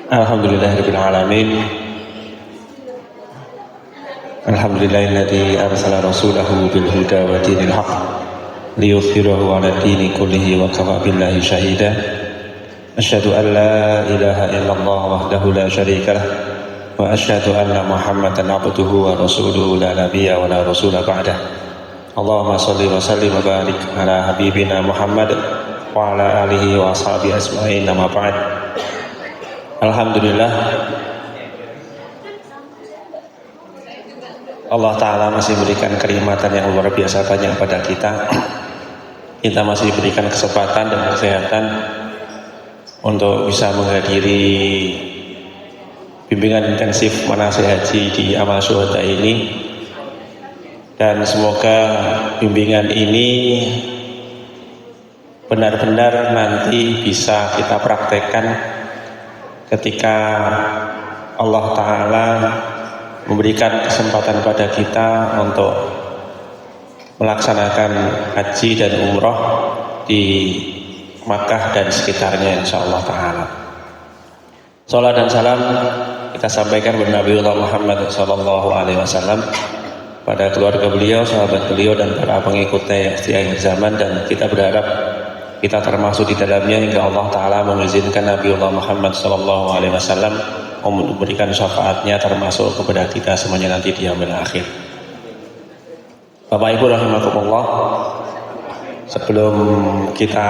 Alhamdulillahirabbil alamin. Alhamdulillahilladzi arsala rasulahu bil huda wa dinil haqq liyudhhirahu 'ala dini kullihi wa kafa billahi shahida. Asyhadu an la ilaha illallah wahdahu la syarika lah wa asyhadu anna Muhammadan 'abduhu wa rasuluhu la nabiyya wa la rasula ba'dah. Allahumma shalli wa sallim wa barik ala habibina Muhammad wa ala alihi wa ashabihi ajma'in. Amma ba'd. Alhamdulillah, Allah Ta'ala masih berikan kenikmatan yang luar biasa banyak pada kita. Kita masih berikan kesempatan dan kesehatan untuk bisa menghadiri bimbingan intensif manasik haji di Amal Syuhada ini. Dan semoga bimbingan ini benar-benar nanti bisa kita praktekkan ketika Allah Ta'ala memberikan kesempatan pada kita untuk melaksanakan haji dan umroh di Makkah dan sekitarnya, insyaallah Ta'ala. Salat dan salam kita sampaikan kepada Nabiullah Muhammad sallallahu alaihi wasallam, pada keluarga beliau, sahabat beliau, dan para pengikutnya di akhir zaman. Dan kita berharap kita termasuk di dalamnya hingga Allah Ta'ala mengizinkan Nabiullah Muhammad sallallahu alaihi wasallam memberikan syafaatnya termasuk kepada kita semuanya nanti di yaumil akhir. Bapak Ibu rahimakumullah, sebelum kita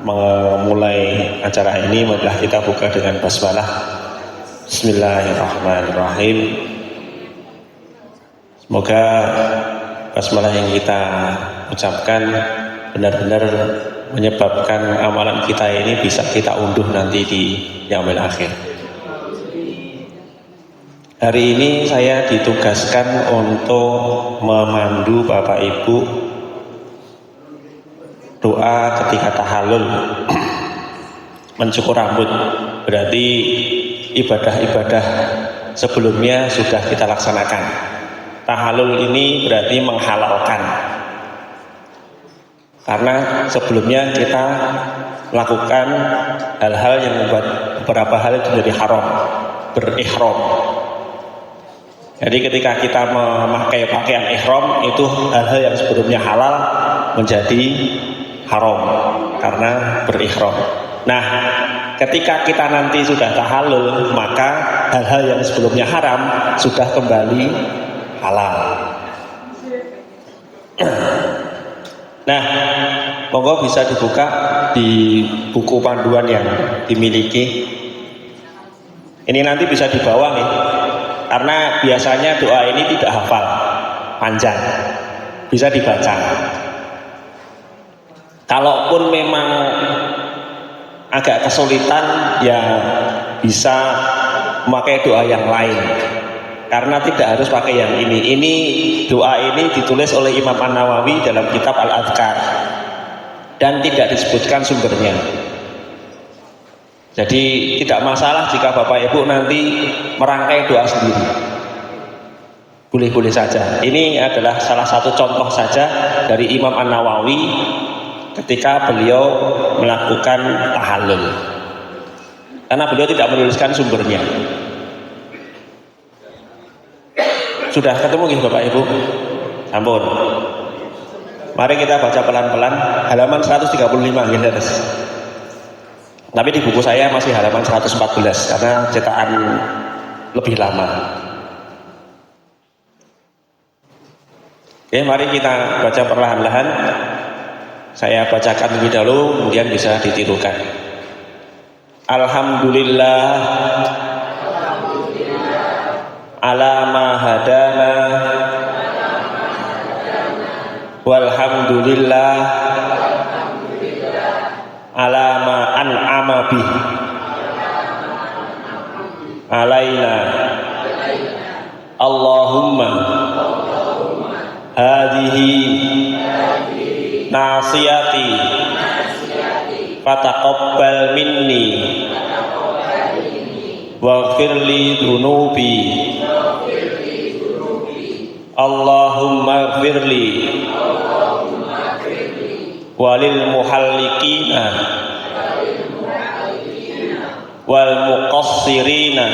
memulai acara ini, marilah kita buka dengan basmalah. Bismillahirrahmanirrahim. Semoga basmalah yang kita ucapkan benar-benar menyebabkan amalan kita ini bisa kita unduh nanti di yaumil akhir. Hari ini saya ditugaskan untuk memandu Bapak Ibu doa ketika tahallul mencukur rambut. Berarti ibadah-ibadah sebelumnya sudah kita laksanakan. Tahallul ini berarti menghalalkan, karena sebelumnya kita lakukan hal-hal yang membuat beberapa hal itu menjadi haram, berihram. Jadi ketika kita memakai pakaian ihram, itu hal-hal yang sebelumnya halal menjadi haram karena berihram. Nah, ketika kita nanti sudah tahallul, maka hal-hal yang sebelumnya haram sudah kembali halal. Nah, monggo bisa dibuka di buku panduan yang dimiliki. Ini nanti bisa dibawa nih, karena biasanya doa ini tidak hafal, panjang, bisa dibaca. Kalaupun memang agak kesulitan, ya bisa memakai doa yang lain, karena tidak harus pakai yang ini. Ini doa ini ditulis oleh Imam An-Nawawi dalam kitab Al-Adhkar dan tidak disebutkan sumbernya. Jadi tidak masalah jika Bapak Ibu nanti merangkai doa sendiri, boleh-boleh saja. Ini adalah salah satu contoh saja dari Imam An-Nawawi ketika beliau melakukan tahallul, karena beliau tidak menuliskan sumbernya. Sudah ketemu nggih Bapak Ibu? Ampun. Mari kita baca pelan-pelan halaman 135 nggih, Leres. Tapi di buku saya masih halaman 114 karena cetakan lebih lama. Oke, mari kita baca perlahan-lahan. Saya bacakan lebih dahulu, kemudian bisa ditirukan. Alhamdulillah ala ma hadana walhamdulillah ala ma an'ama bih alaina. Allahumma hadhihi nasiyati fataqabbal minni waghfirli dhunubi. Allahumma ighfirli walil muhallikina wal muqassirina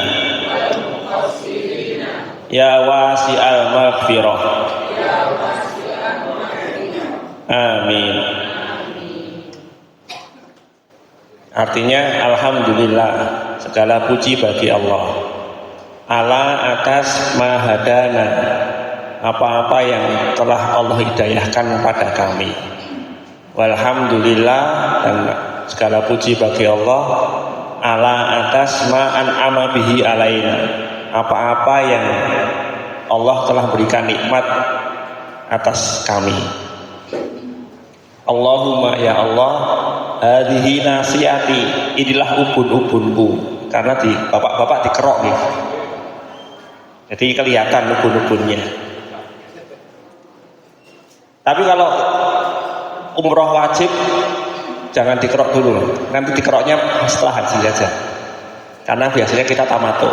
ya wasi'al maghfirah. Amin. Artinya alhamdulillah, segala puji bagi Allah ala atas mahadana, apa-apa yang telah Allah hidayahkan pada kami. Walhamdulillah, dan segala puji bagi Allah ala atas ma'an ama bihi alaina, apa-apa yang Allah telah berikan nikmat atas kami. Allahumma ya Allah, hadhihi nasiati, inilah ubun-ubunku, karena di bapak-bapak dikerok nih, jadi kelihatan ubun-ubunnya. Tapi kalau umroh wajib jangan dikerok dulu, nanti dikeroknya setelah haji aja, karena biasanya kita tamattu.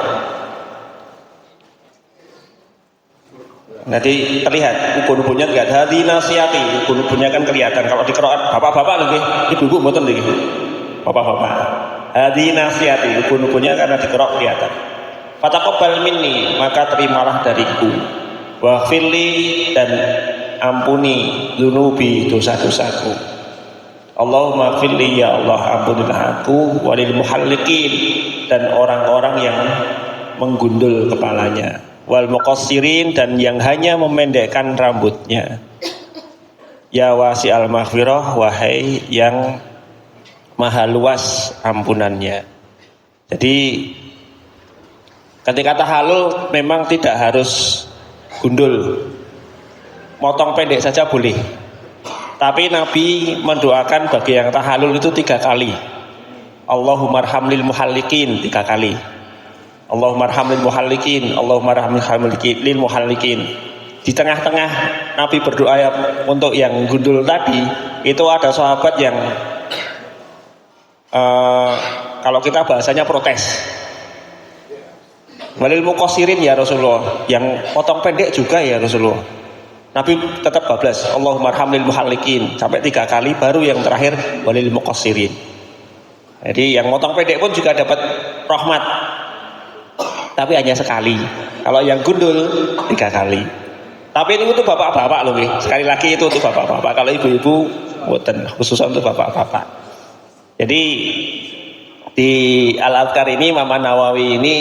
Nanti terlihat ubun-ubunnya enggak, hadi nasihati, ubun-ubunnya kan kelihatan. Kalau dikerok bapak-bapak lagi, ibu-ibu mboten lagi, bapak-bapak. Hadi nasihati, ubun-ubunnya karena dikerok kelihatan. Fataqabbal minni, maka terimalah dariku. Waghfirli, dan ampuni dzunubi, dosa-dosaku. Allahumma firli, ya Allah ampunilah aku, walil muhalliqin, dan orang-orang yang menggundul kepalanya, wal muqassirin, dan yang hanya memendekkan rambutnya, ya wasi'al maghfirah, wahai yang maha luas ampunannya. Jadi ketika tahallul memang tidak harus gundul, motong pendek saja boleh. Tapi Nabi mendoakan bagi yang tahallul itu 3 kali. Allahumma arhamlil muhalliqin 3 kali. Allahumma arhamlil muhalliqin, Allahumma arhamlil lil muhalliqin. Di tengah-tengah Nabi berdoa untuk yang gundul tadi, itu ada sahabat yang kalau kita bahasanya protes. Walil muqassirin ya Rasulullah, yang potong pendek juga ya Rasulullah. Nabi tetap bablas, Allahumma arhamlil muhalliqin sampai 3 kali, baru yang terakhir walil muqassirin. Jadi yang potong pendek pun juga dapat rahmat, tapi hanya sekali. Kalau yang gundul 3 kali. Tapi ini untuk bapak-bapak loh, sekali lagi itu untuk bapak-bapak. Kalau ibu-ibu mboten, khusus untuk bapak-bapak. Jadi di Al-Adhkar ini Imam Nawawi ini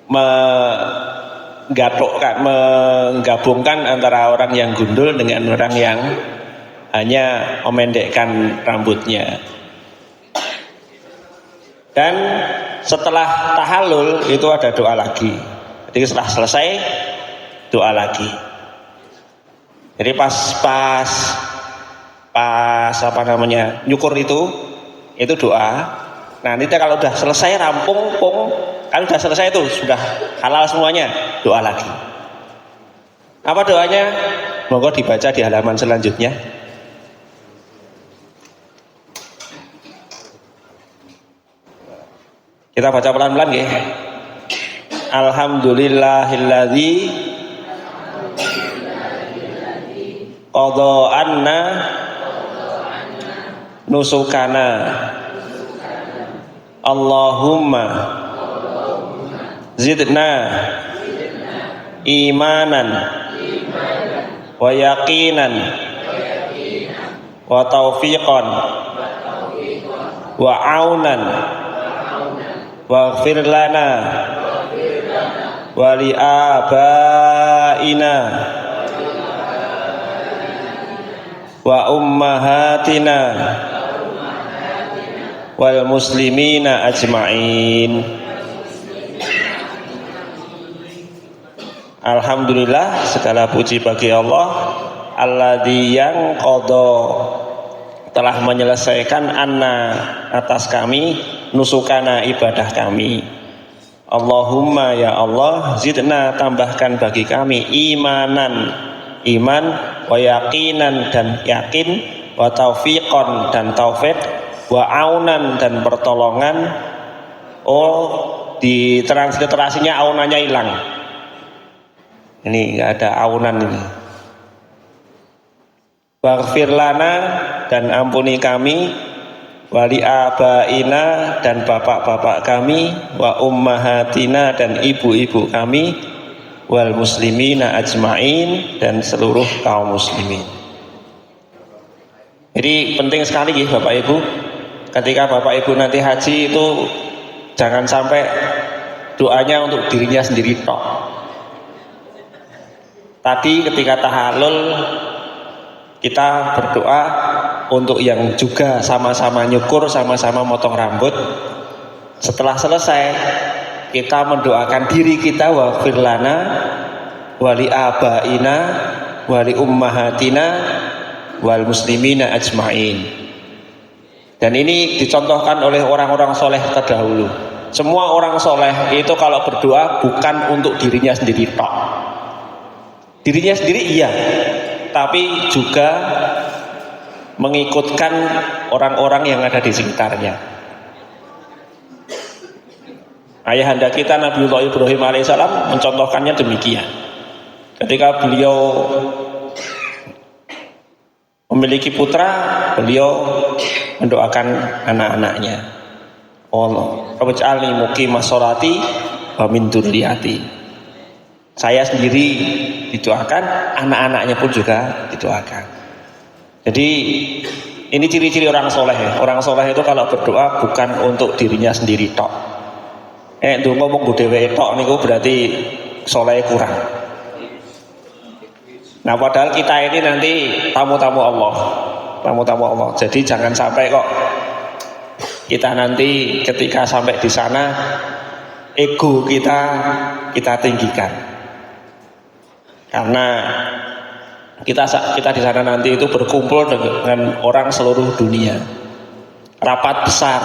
menggabungkan antara orang yang gundul dengan orang yang hanya memendekkan rambutnya. Dan setelah tahallul itu ada doa lagi. Jadi setelah selesai doa lagi. Jadi pas apa namanya nyukur itu doa. Nah nanti kalau udah selesai rampung, kan udah selesai itu, sudah halal semuanya, doa lagi. Apa doanya? Monggo dibaca di halaman selanjutnya. Kita baca pelan-pelan ya. Alhamdulillahilladzi qadha anna nusukana. Allahumma zidna imanan wa yaqinan wa taufiqan wa aunan waghfir lana wa li abaina wa ummahatina wal muslimina ajma'in. Alhamdulillah, segala puji bagi Allah, alladzi yang qadha, telah menyelesaikan anna, atas kami, nusukana, ibadah kami. Allahumma ya Allah, zidna, tambahkan bagi kami imanan, iman, wa yaqinan, dan yakin, wa taufiqan, dan taufik, wa aunan, dan pertolongan. Oh, di transliterasinya aunannya hilang. Ini enggak ada aunan ini. Waghfir lana, dan ampuni kami, wali abaina dan bapak-bapak kami, wa ummahatina dan ibu-ibu kami, wal muslimina ajmain dan seluruh kaum muslimin. Jadi penting sekali ya Bapak Ibu, ketika Bapak Ibu nanti haji itu jangan sampai doanya untuk dirinya sendiri tok. Tadi ketika tahallul kita berdoa untuk yang juga sama-sama nyukur, sama-sama motong rambut. Setelah selesai kita mendoakan diri kita, wa firlana wali abaina wali ummahatina wal muslimina ajmain. Dan ini dicontohkan oleh orang-orang soleh terdahulu. Semua orang soleh itu kalau berdoa bukan untuk dirinya sendiri tok. Dirinya sendiri iya, tapi juga mengikutkan orang-orang yang ada di sekitarnya. Ayahanda kita Nabiullah Ibrahim alaihissalam mencontohkannya demikian. Ketika beliau memiliki putra, beliau mendoakan anak-anaknya. Allah, waj'alni muqimas sholati wa min dzurriyyati. Saya sendiri didoakan, anak-anaknya pun juga didoakan. Jadi ini ciri-ciri orang soleh ya. Orang soleh itu kalau berdoa bukan untuk dirinya sendiri tok. Ndonga mung nggo dheweke tok niku berarti soleh kurang. Nah padahal kita ini nanti tamu-tamu Allah. Tamu-tamu Allah. Jadi jangan sampai kok kita nanti ketika sampai di sana ego kita tinggikan. Karena kita di sana nanti itu berkumpul dengan orang seluruh dunia, rapat besar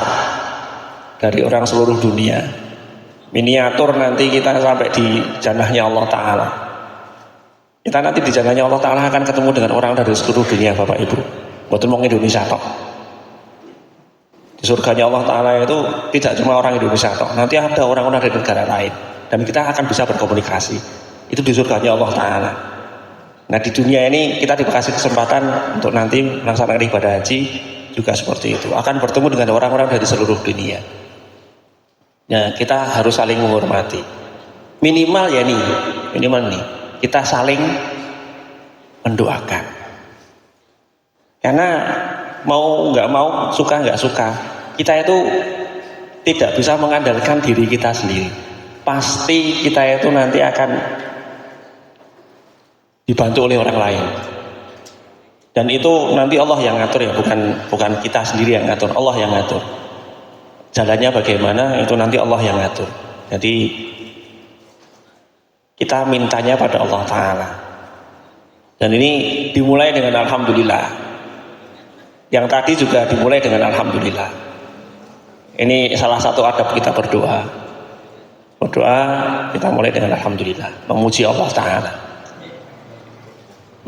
dari orang seluruh dunia, miniatur nanti kita sampai di jannahnya Allah Ta'ala. Kita nanti di jannahnya Allah Ta'ala akan ketemu dengan orang dari seluruh dunia Bapak Ibu, bukan mau Indonesia tok. Di surganya Allah Ta'ala itu tidak cuma orang Indonesia tok, nanti ada orang-orang dari negara lain dan kita akan bisa berkomunikasi. Itu di surganya Allah Ta'ala. Nah di dunia ini kita dikasih kesempatan untuk nanti melaksanakan ibadah haji juga seperti itu. Akan bertemu dengan orang-orang dari seluruh dunia. Nah kita harus saling menghormati. Minimal ya nih, minimal nih, kita saling mendoakan. Karena mau nggak mau, suka nggak suka, kita itu tidak bisa mengandalkan diri kita sendiri. Pasti kita itu nanti akan dibantu oleh orang lain, dan itu nanti Allah yang ngatur ya, bukan kita sendiri yang ngatur, Allah yang ngatur. Jalannya bagaimana itu nanti Allah yang ngatur. Jadi kita mintanya pada Allah Ta'ala, dan ini dimulai dengan alhamdulillah. Yang tadi juga dimulai dengan alhamdulillah. Ini salah satu adab kita berdoa. Berdoa kita mulai dengan alhamdulillah, memuji Allah Ta'ala.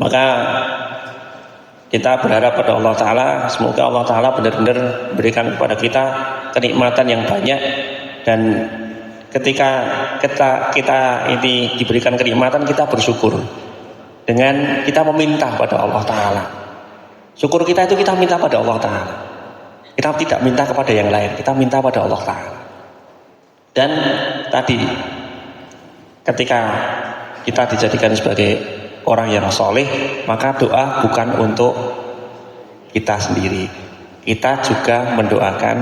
Maka kita berharap pada Allah Ta'ala, semoga Allah Ta'ala benar-benar berikan kepada kita kenikmatan yang banyak, dan ketika kita ini diberikan kenikmatan, kita bersyukur dengan kita meminta pada Allah Ta'ala. Syukur kita itu kita minta pada Allah Ta'ala, kita tidak minta kepada yang lain, kita minta pada Allah Ta'ala. Dan tadi ketika kita dijadikan sebagai orang yang soleh, maka doa bukan untuk kita sendiri, kita juga mendoakan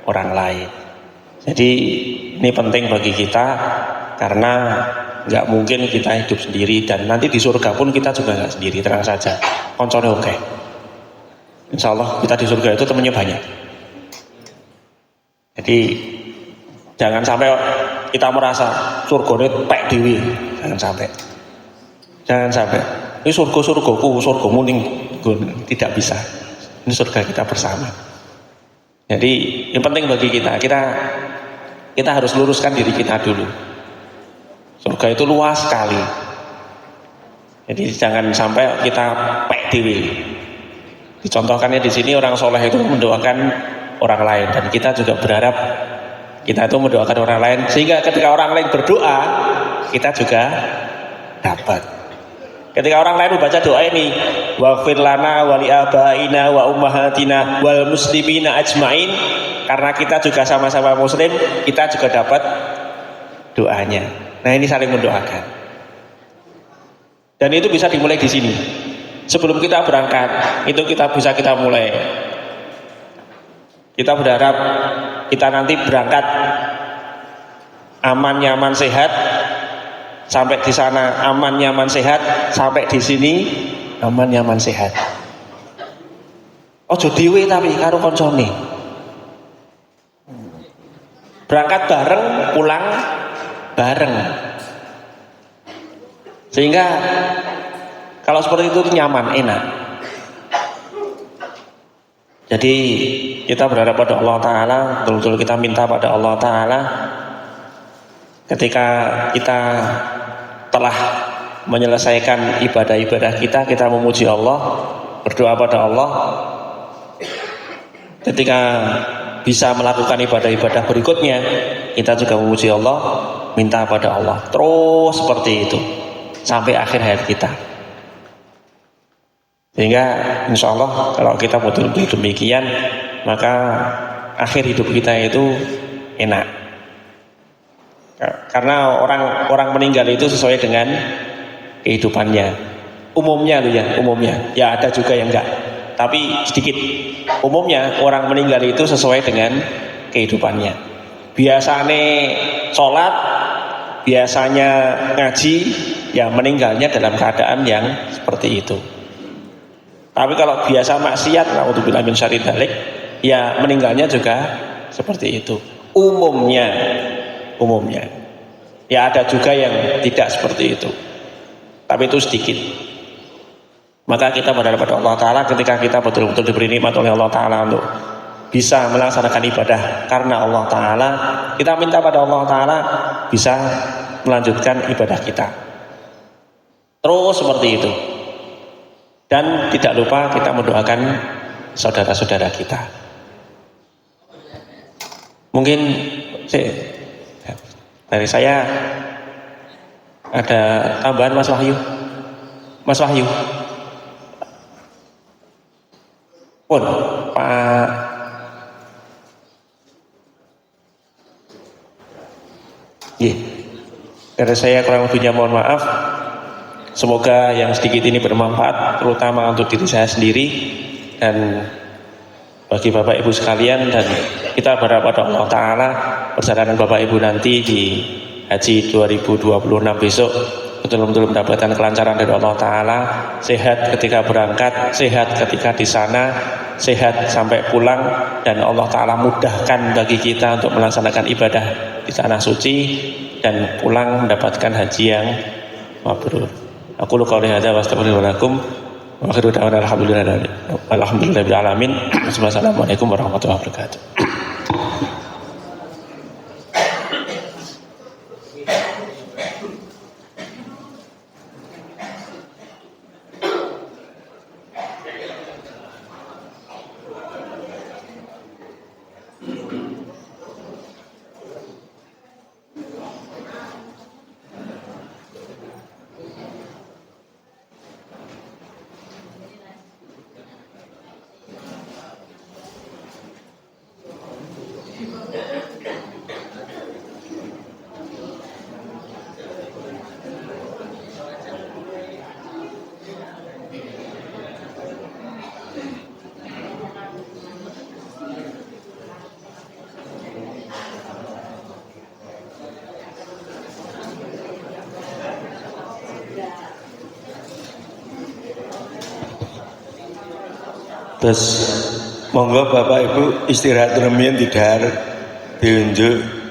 orang lain. Jadi ini penting bagi kita, karena nggak mungkin kita hidup sendiri, dan nanti di surga pun kita juga nggak sendiri, tenang saja. Koncone oke. Insya Allah kita di surga itu temannya banyak. Jadi jangan sampai kita merasa surga ini pek dewi, jangan sampai ini surgaku, surgamu ning, tidak bisa. Ini surga kita bersama. Jadi yang penting bagi kita harus luruskan diri kita dulu. Surga itu luas sekali. Jadi jangan sampai kita pek dewi. Dicontohkannya di sini orang soleh itu mendoakan orang lain, dan kita juga berharap kita itu mendoakan orang lain, sehingga ketika orang lain berdoa kita juga dapat. Ketika orang lain membaca doa ini, waghfir lana wa li abaina wa ummahatina wal muslimina ajmain, karena kita juga sama-sama muslim, kita juga dapat doanya. Nah, ini saling mendoakan. Dan itu bisa dimulai di sini. Sebelum kita berangkat, itu kita mulai. Kita berharap kita nanti berangkat aman, nyaman, sehat. Sampai di sana aman, nyaman, sehat. Sampai di sini aman, nyaman, sehat. Ojo dhewe tapi karo koncone. Berangkat bareng, pulang bareng. Sehingga kalau seperti itu nyaman, enak. Jadi kita berharap pada Allah Ta'ala, betul-betul kita minta pada Allah Ta'ala, ketika kita telah menyelesaikan ibadah-ibadah kita memuji Allah, berdoa pada Allah. Ketika bisa melakukan ibadah-ibadah berikutnya, kita juga memuji Allah, minta pada Allah. Terus seperti itu sampai akhir hayat kita. Sehingga insya Allah kalau kita betul-betul demikian, maka akhir hidup kita itu enak. Karena orang meninggal itu sesuai dengan kehidupannya. Umumnya loh ya, umumnya. Ya ada juga yang enggak, tapi sedikit. Umumnya orang meninggal itu sesuai dengan kehidupannya. Biasanya sholat, biasanya ngaji, ya meninggalnya dalam keadaan yang seperti itu. Tapi kalau biasa maksiat, naudzubillah min syarri dzalik, ya meninggalnya juga seperti itu. Umumnya. Ya ada juga yang tidak seperti itu. Tapi itu sedikit. Maka kita berharap pada Allah Ta'ala ketika kita betul-betul diberi nikmat oleh Allah Ta'ala untuk bisa melaksanakan ibadah karena Allah Ta'ala, kita minta pada Allah Ta'ala bisa melanjutkan ibadah kita. Terus seperti itu. Dan tidak lupa kita mendoakan saudara-saudara kita. Mungkin dari saya ada tambahan, Mas Wahyu. Mas Wahyu. Pun Pak. Dari saya kurang lebihnya mohon maaf. Semoga yang sedikit ini bermanfaat, terutama untuk diri saya sendiri dan bagi Bapak Ibu sekalian. Dan kita berharap pada Allah Ta'ala perjalanan Bapak Ibu nanti di Haji 2026 besok betul-betul mendapatkan kelancaran dari Allah Ta'ala, sehat ketika berangkat, sehat ketika di sana, sehat sampai pulang, dan Allah Ta'ala mudahkan bagi kita untuk melaksanakan ibadah di tanah suci dan pulang mendapatkan haji yang mabrur. Aku lu qouli hadza wa astaghfiru lakum wa akhiru da'wana alhamdulillahirabbil alamin. Wassalamualaikum warahmatullahi wabarakatuh. Terus monggo Bapak Ibu istirahat rumiyin tidak diunjuk.